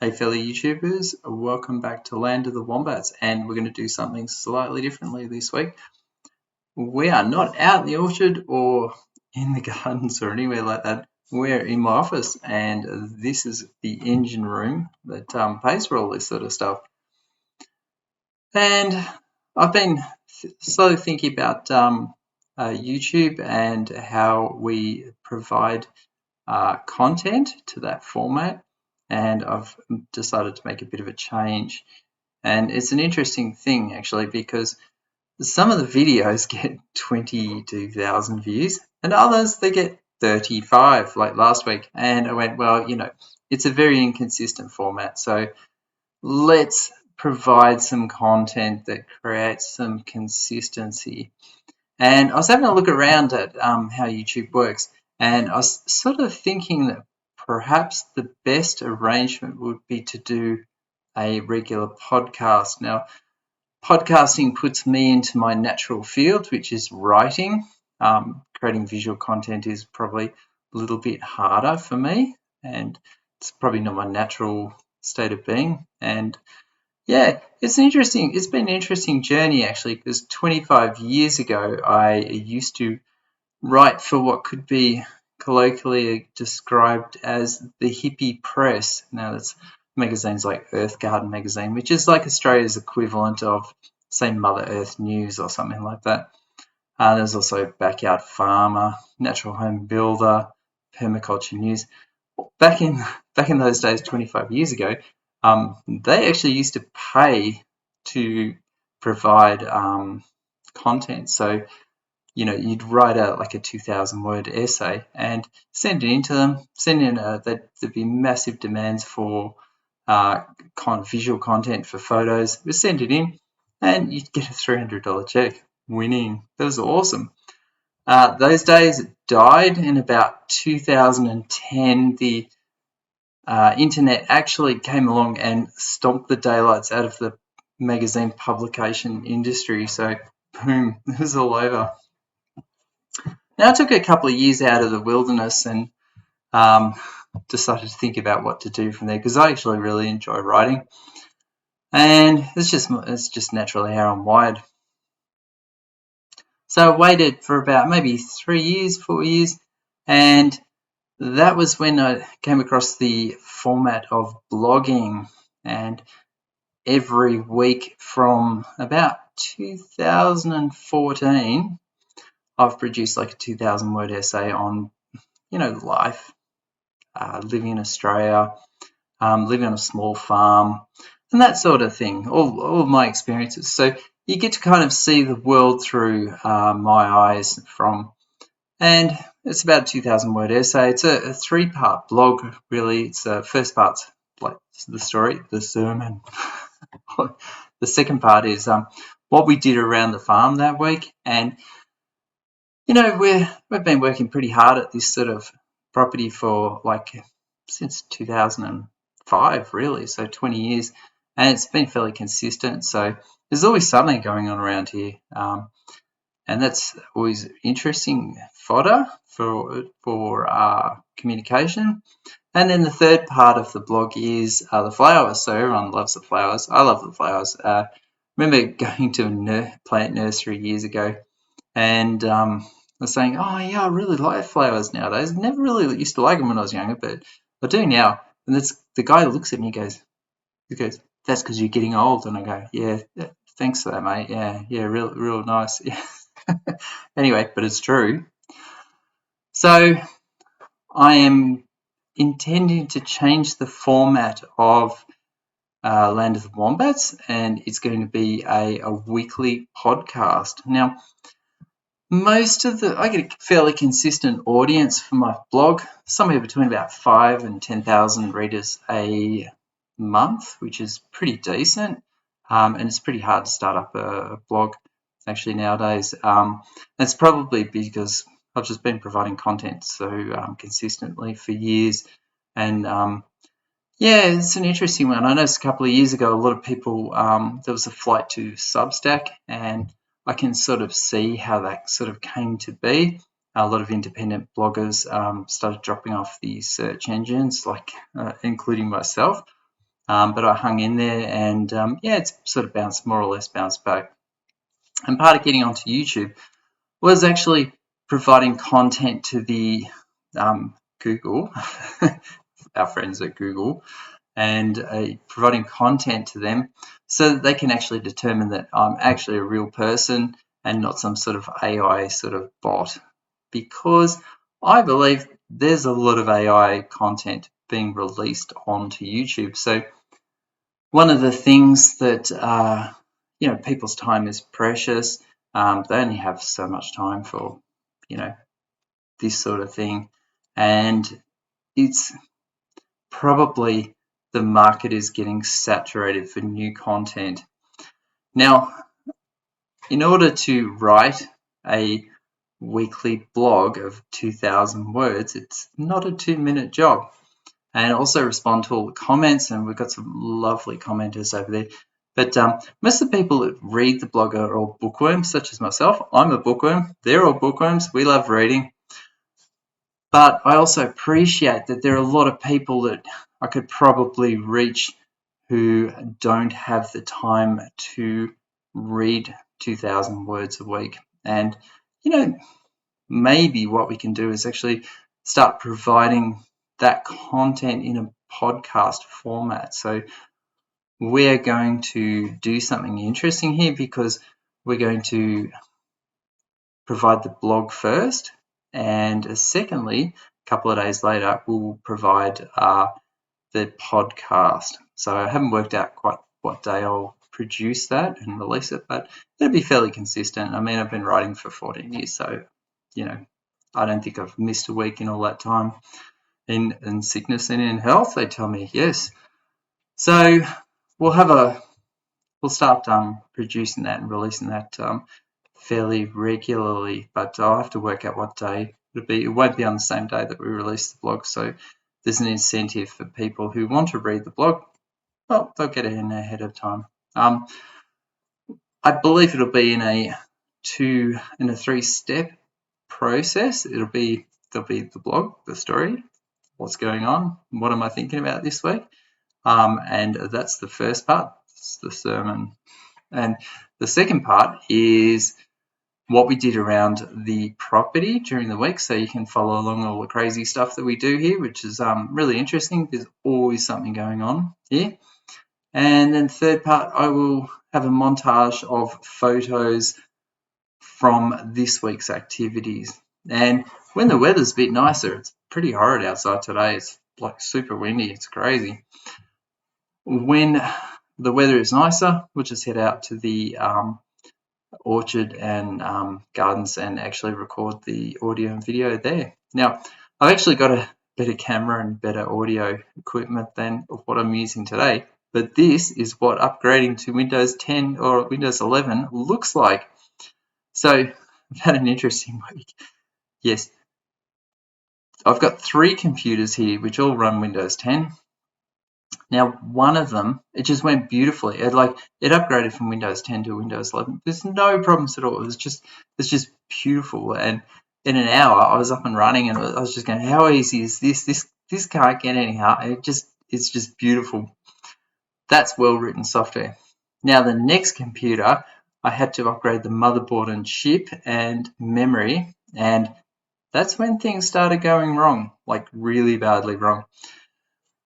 Hey fellow YouTubers, welcome back to Land of the Wombats, and we're going to do something slightly differently this week. We are not out in the orchard or in the gardens or anywhere like that. We're in my office, and this is the engine room that pays for all this sort of stuff. And I've been slowly thinking about YouTube and how we provide content to that format, and I've decided to make a bit of a change. And it's an interesting thing actually, because some of the videos get 22,000 views and others they get 35, like last week. And I went, well, it's a very inconsistent format, so let's provide some content that creates some consistency. And I was having a look around at how YouTube works, and I was sort of thinking that perhaps the best arrangement would be to do a regular podcast. Now, podcasting puts me into my natural field, which is writing. Creating visual content is probably a little bit harder for me, and it's probably not my natural state of being. And yeah, it's been an interesting journey actually, because 25 years ago I used to write for what could be colloquially described as the hippie press. Now that's magazines like Earth Garden magazine, which is like Australia's equivalent of, say, Mother Earth News or something like that. There's also Backyard Farmer, Natural Home Builder, Permaculture News. Back in those days, 25 years ago, they actually used to pay to provide content. So, you'd write out like a 2,000 word essay and send it in to them. There'd be massive demands for visual content for photos. We'd send it in and you'd get a $300 check. Winning. That was awesome. Those days died in about 2010. The internet actually came along and stomped the daylights out of the magazine publication industry. So, boom, it was all over. Now, I took a couple of years out of the wilderness and decided to think about what to do from there, because I actually really enjoy writing, and it's just naturally how I'm wired. So I waited for about maybe 3 years, 4 years, and that was when I came across the format of blogging. And every week from about 2014, I've produced like a 2,000 word essay on, life, living in Australia, living on a small farm, and that sort of thing, all of my experiences. So you get to kind of see the world through my eyes and it's about a 2,000 word essay. It's a 3-part blog, really. It's first part's like the story, the sermon. The second part is what we did around the farm that week. And, we've been working pretty hard at this sort of property for since 2005, really, so 20 years. And it's been fairly consistent. So there's always something going on around here. And that's always interesting fodder for communication. And then the third part of the blog is the flowers. So everyone loves the flowers. I love the flowers. I remember going to a plant nursery years ago, and I was saying, oh yeah, I really like flowers nowadays. Never really used to like them when I was younger, but I do now. And the guy looks at me and he goes, that's because you're getting old. And I go, yeah, thanks for that, mate. Yeah, real nice. Yeah. Anyway, but it's true. So I am intending to change the format of Land of the Wombats, and it's going to be a weekly podcast. Now, I get a fairly consistent audience for my blog, somewhere between about 5 and 10,000 readers a month, which is pretty decent. And it's pretty hard to start up a blog actually nowadays. It's probably because I've just been providing content so consistently for years. And yeah, it's an interesting one. I noticed a couple of years ago, a lot of people, there was a flight to Substack, and I can sort of see how that sort of came to be. A lot of independent bloggers started dropping off the search engines, including myself. but I hung in there, and yeah, it's sort of more or less bounced back. And part of getting onto YouTube was actually providing content to the Google, our friends at Google, and providing content to them so that they can actually determine that I'm actually a real person and not some sort of AI sort of bot. Because I believe there's a lot of AI content being released onto YouTube. So one of the things that, people's time is precious. They only have so much time for, this sort of thing. And it's probably the market is getting saturated for new content. Now, in order to write a weekly blog of 2,000 words, it's not a 2-minute job. And also respond to all the comments, and we've got some lovely commenters over there. But most of the people that read the blog are all bookworms, such as myself. I'm a bookworm. They're all bookworms. We love reading. But I also appreciate that there are a lot of people that I could probably reach who don't have the time to read 2,000 words a week. And, maybe what we can do is actually start providing that content in a podcast format. So we're going to do something interesting here, because we're going to provide the blog first, and secondly, a couple of days later, we'll provide the podcast. So I haven't worked out quite what day I'll produce that and release it, but it'll be fairly consistent. I mean, I've been writing for 14 years, so, I don't think I've missed a week in all that time. In sickness and in health, they tell me yes. So we'll start producing that and releasing that fairly regularly, but I'll have to work out what day it'll be. It won't be on the same day that we release the blog, so there's an incentive for people who want to read the blog. Well, they'll get it in ahead of time. I believe it'll be in a 3-step process. There'll be the blog, the story, what's going on, what am I thinking about this week, and that's the first part. It's the sermon. And the second part is what we did around the property during the week, so you can follow along all the crazy stuff that we do here, which is really interesting. There's always something going on here. And then third part, I will have a montage of photos from this week's activities. And when the weather's a bit nicer, it's pretty horrid outside today. It's like super windy. It's crazy. When the weather is nicer, we'll just head out to the orchard and gardens and actually record the audio and video there. Now, I've actually got a better camera and better audio equipment than what I'm using today, but this is what upgrading to Windows 10 or Windows 11 looks like. So I've had an interesting week. Yes, I've got 3 computers here which all run Windows 10. Now, one of them, it just went beautifully. It upgraded from Windows 10 to Windows 11. There's no problems at all. It's just beautiful. And in an hour, I was up and running, and I was just going, how easy is this? This can't get any harder. It's just beautiful. That's well-written software. Now, the next computer, I had to upgrade the motherboard and chip and memory, and that's when things started going wrong, like really badly wrong.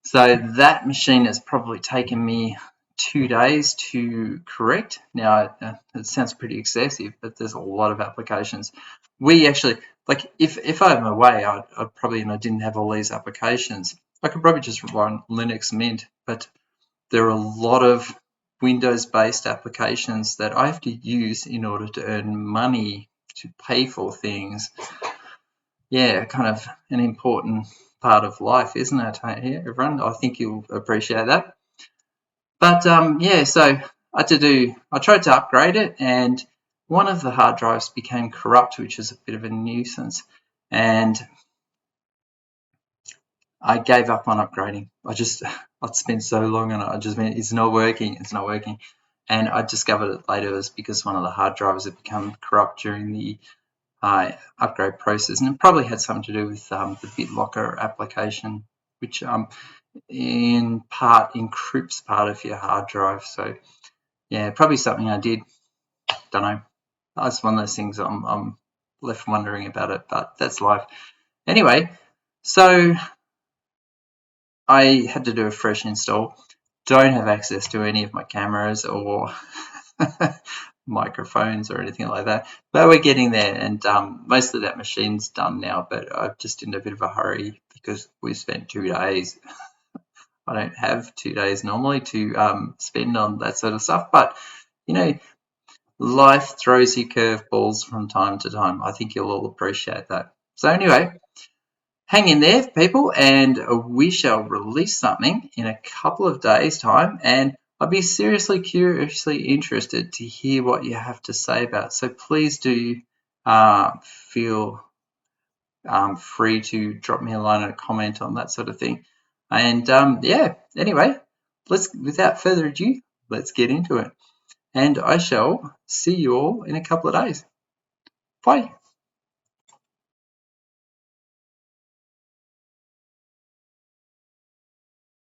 So that machine has probably taken me 2 days to correct. Now, it sounds pretty excessive, but there's a lot of applications. We actually, if I'm away, I'd probably, and I didn't have all these applications, I could probably just run Linux Mint, but there are a lot of Windows-based applications that I have to use in order to earn money to pay for things. Yeah, kind of an important part of life, isn't it? Hey, everyone, I think you'll appreciate that. But yeah, so I tried to upgrade it, and one of the hard drives became corrupt, which is a bit of a nuisance, and I gave up on upgrading. I'd spent so long on it. I just meant it's not working. And I discovered it later was because one of the hard drives had become corrupt during the upgrade process, and it probably had something to do with the BitLocker application, which in part encrypts part of your hard drive. So yeah, probably something I did. Don't know. That's one of those things I'm left wondering about it, but that's life. Anyway, so I had to do a fresh install. Don't have access to any of my cameras or microphones or anything like that, but we're getting there, and most of that machine's done now, but I'm just in a bit of a hurry because we spent 2 days. I don't have 2 days normally to spend on that sort of stuff, but you know, life throws you curveballs from time to time. I think you'll all appreciate that. So anyway, hang in there, people, and we shall release something in a couple of days' time, and I'd be seriously curiously interested to hear what you have to say about it. So please do feel free to drop me a line and a comment on that sort of thing. And yeah, anyway, without further ado, let's get into it. And I shall see you all in a couple of days. Bye.